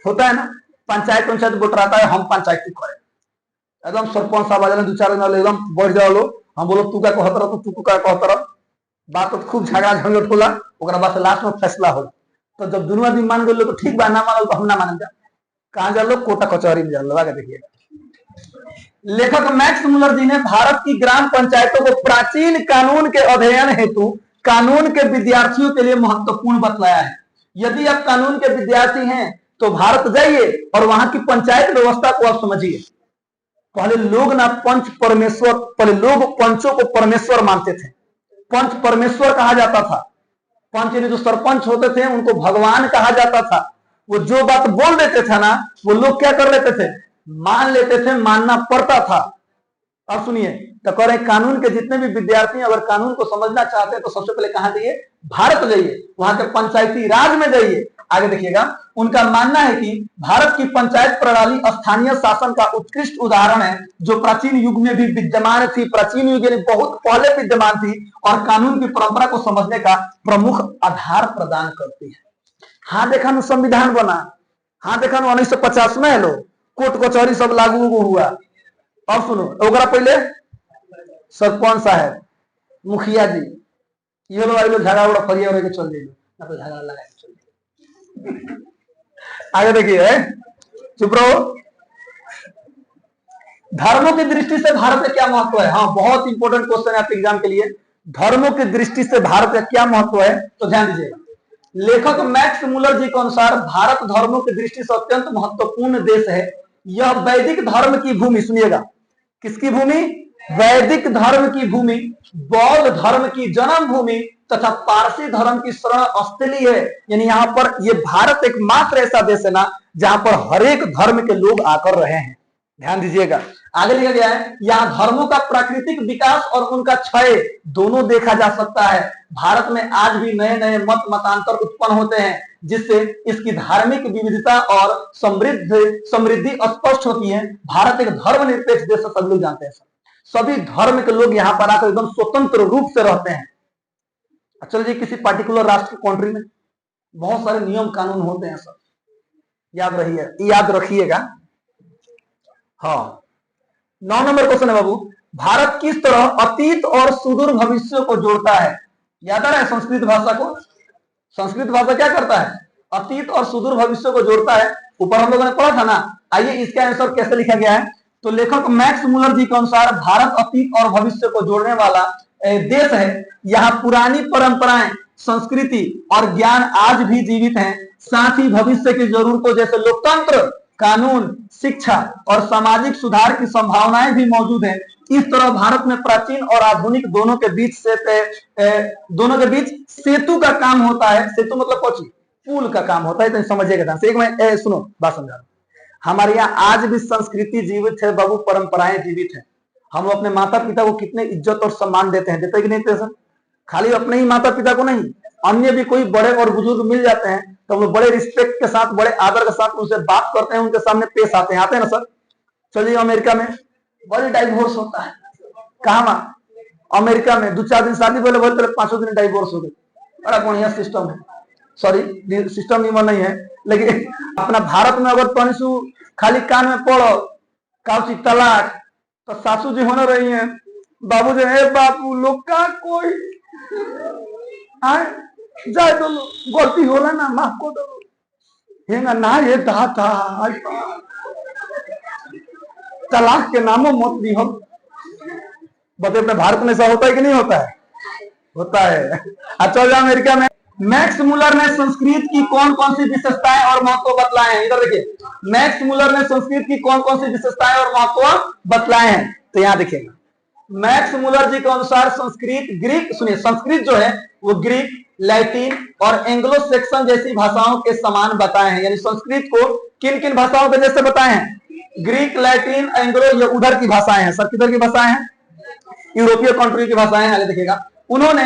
होता है ना, पंचायत बटराता है, हम पंचायती करें, एकदम सरपंच साहब आ जाए 2-4 दिन एकदम बढ़ जाओ लो, हम बोलो तू क्या कहत रह, तू क्या कहत रह, बात तो खूब झगड़ा झंझट होला, ओकरा बाद लास्ट में फैसला होला। तो जब दोनों आदमी मान गए तो ठीक बा, ना मानल तो हम ना मानल, कहां जा लो? कोटा कचहरी में जा लो। आगे देखिएगा, लेखक मैक्स मुलर जी ने भारत की ग्राम पंचायतों को प्राचीन कानून के अध्ययन हेतु कानून के विद्यार्थियों के लिए महत्वपूर्ण बतलाया है। यदि आप कानून के विद्यार्थी हैं तो भारत जाइए और वहां की पंचायत व्यवस्था को आप समझिए। पहले लोग ना पहले लोग पंचों को परमेश्वर मानते थे, पंच परमेश्वर कहा जाता था। पंच यानी जो सरपंच होते थे उनको भगवान कहा जाता था। वो जो बात बोल देते थे ना, वो लोग क्या कर लेते थे? मान लेते थे, मानना पड़ता था। अब सुनिए, तो कह रहे कानून के जितने भी विद्यार्थी अगर कानून को समझना चाहते हैं तो सबसे पहले कहां जाइए? भारत जाइए, वहां के पंचायती राज में जाइए। आगे देखिएगा, उनका मानना है कि भारत की पंचायत प्रणाली स्थानीय शासन का उत्कृष्ट उदाहरण है जो प्राचीन युग में भी विद्यमान थी, प्राचीन युग में बहुत पहले विद्यमान थी और कानून की परंपरा को समझने का प्रमुख आधार प्रदान करती है। हाँ देखा संविधान बना, हाँ देखा 1950 में लो कोर्ट कचहरी सब लागू हुआ। अब सुनो, ओकरा पहले सरपंच साहब, मुखिया जी, ये लोग आगे झगड़ा उड़ा फरिया के चल जाइए, ना तो झगड़ा लगा के चल जाइए। आगे देखिए, चुप रहो। धर्मों की दृष्टि से भारत का क्या महत्व है? हाँ, बहुत इंपॉर्टेंट क्वेश्चन है आपके एग्जाम के लिए। धर्मों की दृष्टि से भारत का क्या महत्व है, तो ध्यान दीजिएगा। लेखक मैक्स मुलर जी के अनुसार भारत धर्मों की दृष्टि से अत्यंत महत्वपूर्ण देश है। यह वैदिक धर्म की भूमि, सुनिएगा, किसकी भूमि? वैदिक धर्म की भूमि, बौद्ध धर्म की जन्म भूमि तथा पारसी धर्म की शरण स्थली है। यानी यहाँ पर ये भारत एकमात्र ऐसा देश है ना जहां पर हर एक धर्म के लोग आकर रहे हैं। ध्यान दीजिएगा, आगे लिखा गया है, यहाँ धर्मों का प्राकृतिक विकास और उनका क्षय दोनों देखा जा सकता है। भारत में आज भी नए नए मतांतर उत्पन्न होते हैं जिससे इसकी धार्मिक विविधता और समृद्धि स्पष्ट होती है। भारत एक धर्मनिरपेक्ष देश है, सब लोग जानते हैं। सभी धर्म के लोग यहाँ पर आकर एकदम स्वतंत्र रूप से रहते हैं। चल जी, किसी पार्टिकुलर राष्ट्र की कंट्री में बहुत सारे नियम कानून होते हैं, सब याद रखिएगा। हाँ, 9 नंबर क्वेश्चन है बाबू, भारत किस तरह अतीत और सुदूर भविष्य को जोड़ता है? याद आ रहा है संस्कृत भाषा को? संस्कृत भाषा क्या करता है? अतीत और सुदूर भविष्य को जोड़ता है। ऊपर हम लोगों ने पढ़ा था ना, आइए इसका आंसर कैसे लिखा गया है। तो लेखक मैक्स मुलर जी के अनुसार भारत अतीत और भविष्य को जोड़ने वाला देश है। यहाँ पुरानी परंपराएं, संस्कृति और ज्ञान आज भी जीवित हैं। साथ ही भविष्य की जरूरतों जैसे लोकतंत्र, कानून, शिक्षा और सामाजिक सुधार की संभावनाएं भी मौजूद हैं। इस तरह भारत में प्राचीन और आधुनिक दोनों के बीच सेतु का काम होता है। सेतु मतलब पहुंची पुल का काम होता है, तो समझिएगा ध्यान से। एक मैं सुनो बात समझा। हमारे यहाँ आज भी संस्कृति जीवित है बाबू, परंपराएं जीवित है। हम अपने माता पिता को कितने इज्जत और सम्मान देते हैं, देते कि नहीं देते सर? खाली अपने ही माता पिता को नहीं, अन्य भी कोई बड़े और बुजुर्ग मिल जाते हैं तो हम लोग बड़े रिस्पेक्ट के साथ, बड़े आदर के साथ उनसे बात करते हैं, उनके सामने पेश आते हैं ना सर। चलिए अमेरिका में बड़ी डाइवोर्स होता है। कहा अमेरिका में 2-4 दिन शादी बोले 5 दिन डाइवोर्स हो गई। बड़ा बढ़िया सिस्टम है। सॉरी सिस्टम नियम नहीं है, लेकिन अपना भारत में अगर तनिसु खाली कान में पड़ो काउची तलाक, तो सासू जी होने रही है, बाबू जी है बाबू लोग का कोई जाए तो गलती होला ना, माफ को दो हेंगा ना, ये तलाक के नामों मत भी हम बता। अपने भारत में ऐसा होता है कि नहीं होता है? होता है। अच्छा जाओ अमेरिका में। मैक्स मुलर ने संस्कृत की कौन कौन सी विशेषताएं और महत्व बतलाए हैं? इधर देखिए, मैक्स मुलर ने संस्कृत की कौन कौन सी विशेषताएं और महत्व बतलाए हैं, तो यहां देखिएगा। मैक्स मुलर जी के अनुसार संस्कृत ग्रीक, सुनिए, संस्कृत जो है वो ग्रीक, लैटिन और एंग्लो सेक्सन जैसी भाषाओं के समान बताए हैं। यानी संस्कृत को किन किन भाषाओं के जैसे बताए हैं? ग्रीक, लैटिन, एंग्लो, ये उधर की भाषाएं हैं सर। किधर की भाषाएं हैं? यूरोपीय कंट्री की भाषाएं हैं। देखिएगा, उन्होंने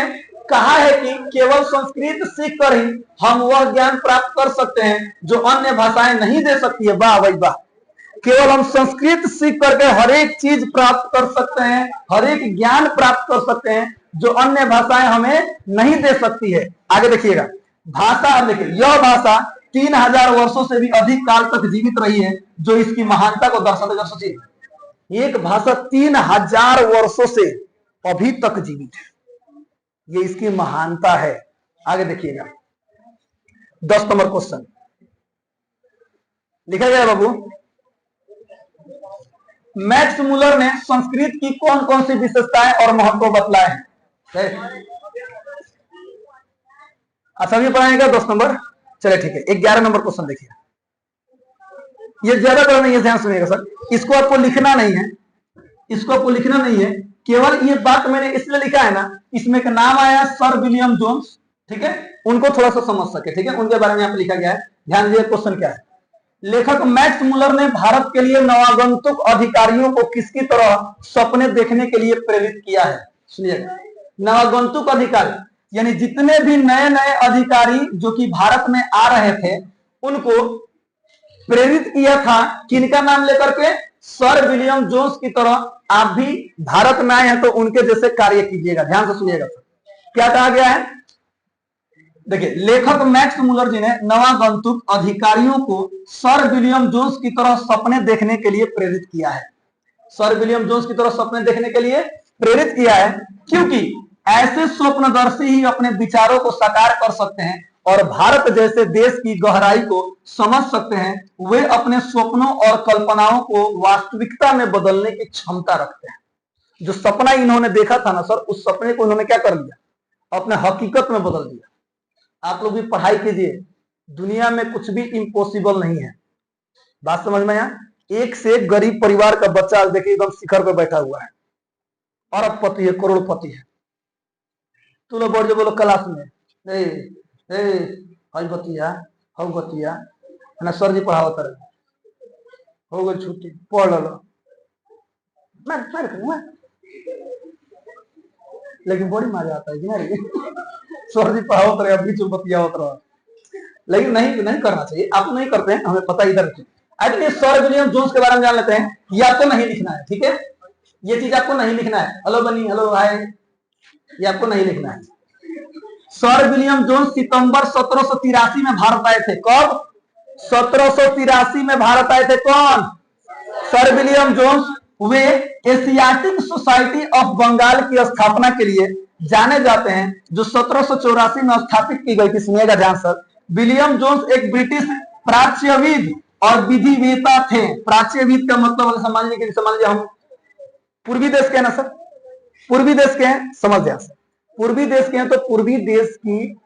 कहा है कि केवल संस्कृत सीखकर ही हम वह ज्ञान प्राप्त कर सकते हैं जो अन्य भाषाएं नहीं दे सकती है। वाह भाई वाह, केवल हम संस्कृत सीख करके हर एक चीज प्राप्त कर सकते हैं, हर एक ज्ञान प्राप्त कर सकते हैं जो अन्य भाषाएं हमें नहीं दे सकती है। आगे देखिएगा, भाषा, देखिए यह भाषा 3000 वर्षों से भी अधिक काल तक जीवित रही है, जो इसकी महानता को दर्शाता है। सोचिए, एक भाषा 3000 वर्षों से अभी तक जीवित है, ये इसकी महानता है। आगे देखिएगा, 10 नंबर क्वेश्चन लिखा गया बाबू। मैक्स मुलर ने संस्कृत की कौन कौन सी विशेषताएं और महत्व बतलाए हैं? अच्छा ये पढ़ाएगा 10 नंबर। चलिए ठीक है, 11 नंबर क्वेश्चन देखिए। ये ज्यादा पढ़ना नहीं है, ध्यान सुनिएगा सर। इसको आपको लिखना नहीं है, इसको आपको लिखना नहीं है, केवल ये बात मैंने इसलिए लिखा है ना, इसमें का नाम आया सर विलियम जोन्स, ठीक है, उनको थोड़ा सा समझ सके, ठीक है, उनके बारे में यहाँ पे लिखा गया है। ध्यान दीजिए क्वेश्चन क्या है। लेखक मैक्स मुलर ने भारत के लिए नवागंतुक अधिकारियों को किसकी तरह सपने देखने के लिए प्रेरित किया है? सुनिएगा, नवागंतुक अधिकारी यानी जितने भी नए नए अधिकारी जो कि भारत में आ रहे थे, उनको प्रेरित किया था किनका नाम लेकर के? सर विलियम जोन्स की तरह आप भी भारत में आए हैं तो उनके जैसे कार्य कीजिएगा। ध्यान से सुनिएगा सर, क्या कहा गया है? देखिए, लेखक मैक्स मुलर जी ने नवागंतुक अधिकारियों को सर विलियम जोन्स की तरह सपने देखने के लिए प्रेरित किया है। सर विलियम जोन्स की तरह सपने देखने के लिए प्रेरित किया है, क्योंकि ऐसे स्वप्नदर्शी ही अपने विचारों को साकार कर सकते हैं और भारत जैसे देश की गहराई को समझ सकते हैं। वे अपने स्वप्नों और कल्पनाओं को वास्तविकता में बदलने की क्षमता रखते हैं। जो सपना इन्होंने देखा था ना सर, उस सपने को इन्होंने क्या कर लिया? अपने हकीकत में बदल दिया। आप लोग भी पढ़ाई कीजिए, दुनिया में कुछ भी इम्पॉसिबल नहीं है। बात समझ में आया? एक से एक गरीब परिवार का बच्चा देखिए एकदम शिखर पर बैठा हुआ है, अरबपति है, करोड़पति है। तू लोग बोल जो बोलो क्लास में हई बतिया हौ बतिया ना, सर जी पढ़ाओ तर हो गई छुट्टी, पढ़ लो लेकिन बड़ी मजा आता है जी सर जी पढ़ाओ तर अभी चुप बतिया होता रहा, लेकिन नहीं करना चाहिए। आप नहीं करते हैं, हमें पता इधर है। सर विलियम जोन्स के बारे में जान लेते हैं। ये आपको नहीं लिखना है, ठीक है, ये चीज आपको नहीं लिखना है। हेलो बनी, हेलो हाय, ये आपको नहीं लिखना है। सर विलियम जोन्स सितंबर 1783 में भारत आए थे। कब? 1783 में भारत आए थे। कौन? Sir William Jones. वे एशियाटिक सोसाइटी ऑफ बंगाल की स्थापना के लिए जाने जाते हैं, जो 1784 में स्थापित की गई थी। सुनिएगा ध्यान सर, विलियम जोन्स एक ब्रिटिश प्राच्यविद और विधिवेता थे। प्राच्यविद का मतलब समझ लीजिए हम पूर्वी देश के हैं ना सर, पूर्वी देश के हैं, समझ गया सर, पूर्वी देश के हैं तो पूर्वी देश की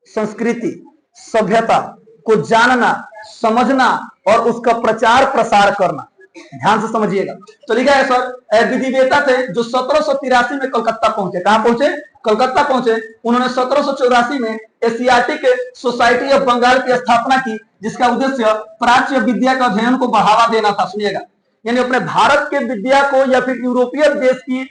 संस्कृति सभ्यता को जानना, समझना और उसका प्रचार प्रसार करना। ध्यान से समझिएगा। तो लिखा है सर विधिवेता थे जो 1783 में कलकत्ता पहुंचे। कहां पहुंचे? कलकत्ता पहुंचे। उन्होंने 1784 में एशियाटिक सोसाइटी ऑफ बंगाल की स्थापना की, जिसका उद्देश्य प्राच्य विद्या के अध्ययन को बढ़ावा देना था। सुनिएगा, यानी अपने भारत के विद्या को या फिर यूरोपीय देश की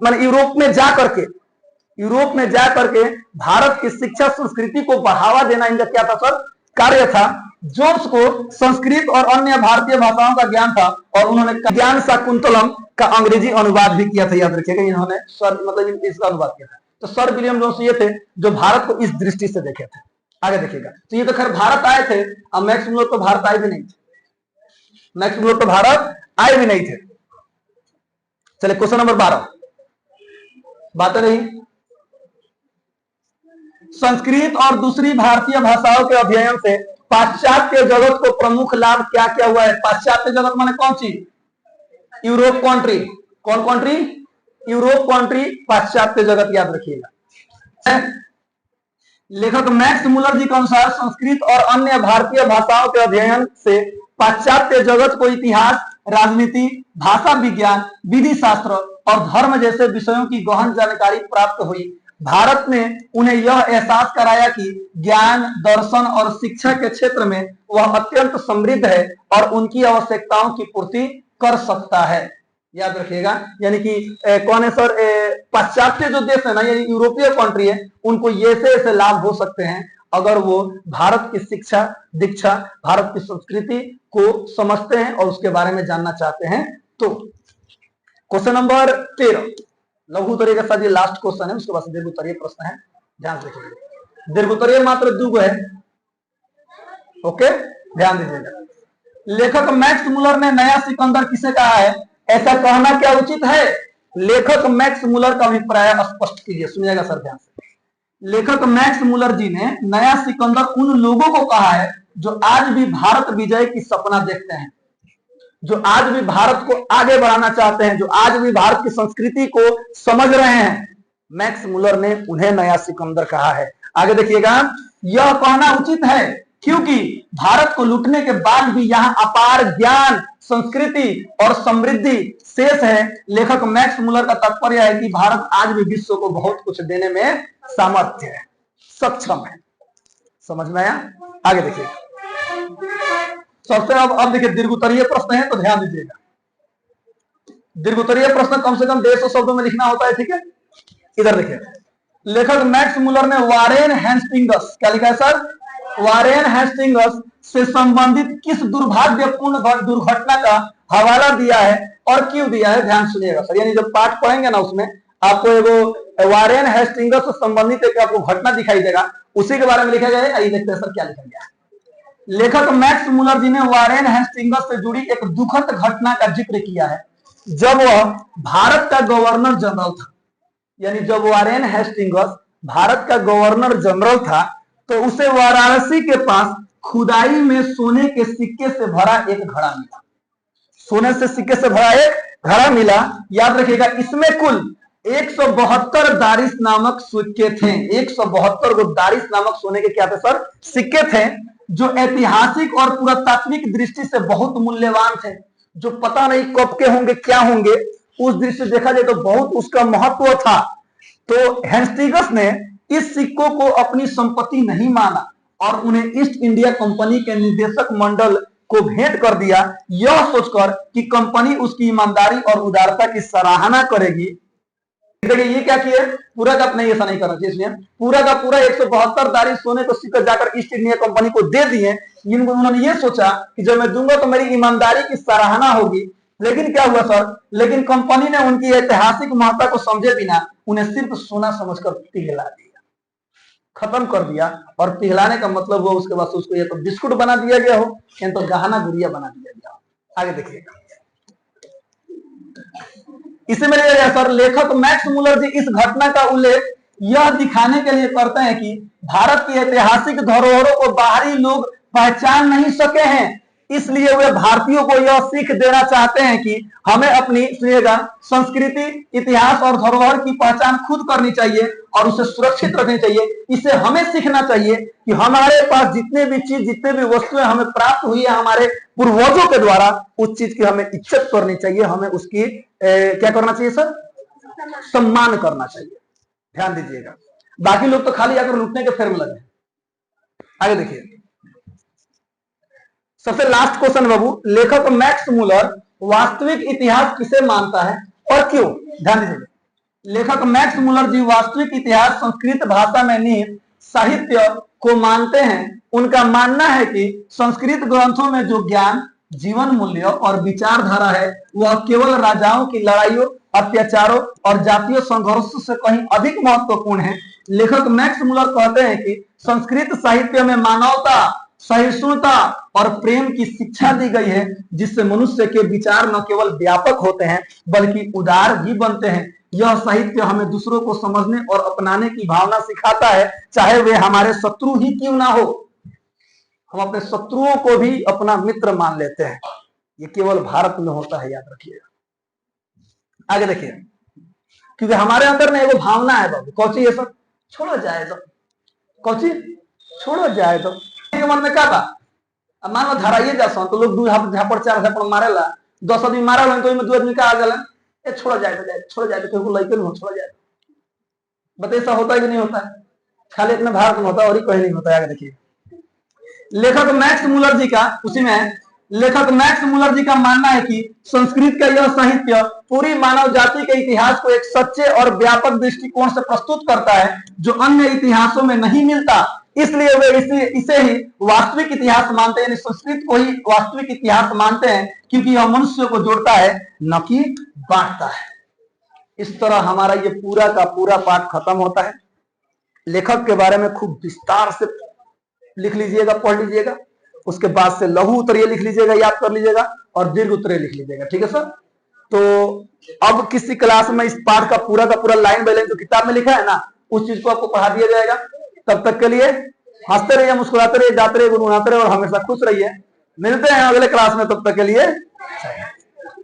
मान यूरोप में जा करके भारत की शिक्षा संस्कृति को बढ़ावा देना इनका क्या था सर? कार्य था। जोब्स को संस्कृत और अन्य भारतीय भाषाओं का ज्ञान था और उन्होंने ज्ञान शाकुंतलम का अंग्रेजी अनुवाद भी किया था। याद रखिएगा, इन्होंने सर मतलब इसका अनुवाद किया था। तो सर विलियम जोन्स ये थे जो भारत को इस दृष्टि से देखे थे। आगे देखिएगा, तो ये तो खैर भारत आए थे, अब मैक्स मुलर तो भारत आए भी नहीं थे। मैक्स मुलर तो भारत आए भी नहीं थे। चलिए क्वेश्चन नंबर 12, बातें नहीं। संस्कृत और दूसरी भारतीय भाषाओं के अध्ययन से पाश्चात्य जगत को प्रमुख लाभ क्या क्या हुआ है? पाश्चात्य जगत माने कौन सी? Europe country. कौन कंट्री? यूरोप कंट्री पाश्चात्य जगत, याद रखिएगा। लेखक मैक्स मुलर जी के अनुसार संस्कृत और अन्य भारतीय भाषाओं के अध्ययन से पाश्चात्य जगत को इतिहास, राजनीति, भाषा विज्ञान, विधि शास्त्र और धर्म जैसे विषयों की गहन जानकारी प्राप्त हुई। भारत ने उन्हें यह एहसास कराया कि ज्ञान, दर्शन और शिक्षा के क्षेत्र में वह अत्यंत समृद्ध है और उनकी आवश्यकताओं की पूर्ति कर सकता है। याद रखिएगा, यानी कि कौन है सर? पाश्चात्य जो देश है ना, यानी यूरोपीय कंट्री है, उनको ये ऐसे लाभ हो सकते हैं अगर वो भारत की शिक्षा दीक्षा, भारत की संस्कृति को समझते हैं और उसके बारे में जानना चाहते हैं। तो क्वेश्चन नंबर 13 लघु उत्तरीय के साथ ये लास्ट क्वेश्चन है, उसके बाद दीर्घ उत्तरीय प्रश्न है। ध्यान से देखिएगा, दीर्घ उत्तरीय मात्र 2 है। ओके, ध्यान दीजिएगा। लेखक मैक्स मुलर ने नया सिकंदर किसे कहा है? ऐसा कहना क्या उचित है? लेखक मैक्स मुलर का अभिप्राय स्पष्ट कीजिए। सुनिएगा सर ध्यान से। लेखक मैक्स मुलर जी ने नया सिकंदर उन लोगों को कहा है जो आज भी भारत विजय की सपना देखते हैं, जो आज भी भारत को आगे बढ़ाना चाहते हैं, जो आज भी भारत की संस्कृति को समझ रहे हैं। मैक्स मुलर ने उन्हें नया सिकंदर कहा है। आगे देखिएगा, यह कहना उचित है क्योंकि भारत को लूटने के बाद भी यहाँ अपार ज्ञान, संस्कृति और समृद्धि शेष है। लेखक मैक्स मुलर का तात्पर्य है कि भारत आज भी विश्व को बहुत कुछ देने में सामर्थ्य है, सक्षम है। समझ में आया? आगे देखिए, सबसे अब देखिए दीर्घोत्तरीय प्रश्न है, तो ध्यान दीजिएगा। दीर्घोत्तरीय प्रश्न कम से कम 150 शब्दों में लिखना होता है, ठीक है? इधर देखिए, लेखक मैक्स मुलर ने वारेन हेस्टिंग्स, क्या लिखा है सर? वारेन हेस्टिंग्स से संबंधित किस दुर्भाग्यपूर्ण दुर्घटना का हवाला दिया है और क्यों दिया है? ध्यान सुनिएगा सर, यानी जब पाठ पढ़ेंगे ना उसमें आपको एगो वारेन हेस्टिंग्स से संबंधित एक आपको घटना दिखाई देगा, उसी के बारे में लिखा गया है। आइए देखते हैं सर क्या लिखा गया है। लेखक मैक्स मुलर जी ने वारेन हेस्टिंग्स से जुड़ी एक दुखद घटना का जिक्र किया है। जब वह भारत का गवर्नर जनरल था, यानी जब वारेन हेस्टिंग्स भारत का गवर्नर जनरल था, तो उसे वाराणसी के पास खुदाई में सोने के सिक्के से भरा एक घड़ा मिला। सोने से सिक्के से भरा एक घड़ा मिला। याद रखिएगा, इसमें कुल 172 दारिस नामक सिक्के थे। 172 को दारिस नामक सोने के क्या थे सर? सिक्के थे, जो ऐतिहासिक और पुरातात्विक दृष्टि से बहुत मूल्यवान थे, जो पता नहीं कब के होंगे, क्या होंगे, उस दृष्टि से देखा जाए तो बहुत उसका महत्व था। तो हेस्टिंग्स ने इस सिक्कों को अपनी संपत्ति नहीं माना और उन्हें ईस्ट इंडिया कंपनी के निदेशक मंडल को भेंट कर दिया, यह सोचकर कि कंपनी उसकी ईमानदारी और उदारता की सराहना करेगी। देखिए ये क्या किया, पूरा का नहीं, ऐसा नहीं करना चाहिए, इसलिए पूरा का पूरा 172 दारिस सोने को सिक्के जाकर ईस्ट इंडिया कंपनी को दे दिए। उन्होंने ये सोचा कि जब मैं दूंगा तो मेरी ईमानदारी की सराहना होगी। लेकिन क्या हुआ सर? लेकिन कंपनी ने उनकी ऐतिहासिक महत्ता को समझे बिना उन्हें सिर्फ सोना समझकर पिघला दिया, खत्म कर दिया। और पिघलाने का मतलब वो उसके बाद उसको या तो बिस्कुट बना दिया गया हो या तो गहना गुड़िया बना दिया गया हो। आगे देखिएगा, इसे में लिया सर, लेखक मैक्स मुलर जी इस घटना का उल्लेख यह दिखाने के लिए करते हैं कि भारत की ऐतिहासिक धरोहरों को बाहरी लोग पहचान नहीं सके हैं, इसलिए वे भारतीयों को यह सीख देना चाहते हैं कि हमें अपनी, सुनिएगा, संस्कृति, इतिहास और धरोहर की पहचान खुद करनी चाहिए और उसे सुरक्षित रखनी चाहिए। इसे हमें सीखना चाहिए कि हमारे पास जितने भी चीज, जितने भी वस्तुएं हमें प्राप्त हुई है हमारे पूर्वजों के द्वारा, उस चीज की हमें इज्जत करनी चाहिए, हमें उसकी क्या करना चाहिए सर? सम्मान करना चाहिए। ध्यान दीजिएगा। बाकी लोग तो खाली आकर लूटने के फेर में लगे। आगे देखिए, सबसे लास्ट क्वेश्चन बाबू, लेखक मैक्स मुलर वास्तविक इतिहास किसे मानता है और क्यों? ध्यान दीजिएगा। लेखक मैक्स मुलर जी वास्तविक इतिहास संस्कृत भाषा में निहित साहित्य को मानते हैं। उनका मानना है कि संस्कृत ग्रंथों में जो ज्ञान, जीवन मूल्य और विचारधारा है वह केवल राजाओं की लड़ाइयों, अत्याचारों और जातीय संघर्षों से कहीं अधिक महत्वपूर्ण है। लेखक मैक्स मुलर कहते हैं कि संस्कृत साहित्य में मानवता, सहिष्णुता और प्रेम की शिक्षा दी गई है, जिससे मनुष्य के विचार न केवल व्यापक होते हैं बल्कि उदार भी बनते हैं। यह साहित्य हमें दूसरों को समझने और अपनाने की भावना सिखाता है, चाहे वे हमारे शत्रु ही क्यों ना हो। हम अपने शत्रुओं को भी अपना मित्र मान लेते हैं। ये केवल भारत में होता है, याद रखिएगा। आगे देखिए, क्योंकि हमारे अंदर में एगो भावना है बाबू, कौची? ये सब छोड़ो जाए तो, कौची छोड़ो जाए तो। मन में क्या था? अब मान लो धराइए जा तो लोग 2 झापड़ 4 झापड़ मारेला, 10 आदमी मारा तो 2 आदमी का आ गया, छोड़ो जाए तो, छोड़ो जाए तो, लड़के नहीं छोड़ो जाए। बताइए ऐसा होता है कि नहीं होता है? खाली इतना भारत में होता है और ही कहीं नहीं होता है। आगे देखिए, लेखक मैक्स मुलर जी का, उसी में लेखक मैक्स मुलर जी का मानना है कि संस्कृत का यह साहित्य पूरी मानव जाति के इतिहास को एक सच्चे और व्यापक दृष्टिकोण से प्रस्तुत करता है, जो अन्य इतिहासों में नहीं मिलता। इसलिए वे इसे ही वास्तविक इतिहास मानते हैं, संस्कृत को ही वास्तविक इतिहास मानते हैं, क्योंकि यह मनुष्य को जोड़ता है न कि बांटता है। इस तरह हमारा ये पूरा का पूरा पाठ खत्म होता है। लेखक के बारे में खूब विस्तार से लिख लीजिएगा, पढ़ लीजिएगा। उसके बाद से लघु उत्तरीय लिख लीजिएगा, याद कर लीजिएगा, और दीर्घ उत्तरीय लिख लीजिएगा। ठीक है सर? तो अब किसी क्लास में इस पाठ का पूरा लाइन बाय लाइन जो किताब में लिखा है ना, उस चीज को आपको पढ़ा दिया जाएगा। तब तक के लिए हंसते रहिए, मुस्कुराते रहिए, जाते रहिए, गुनगुनाते रहिए और हमेशा खुश रहिए। मिलते हैं अगले क्लास में, तब तक के लिए।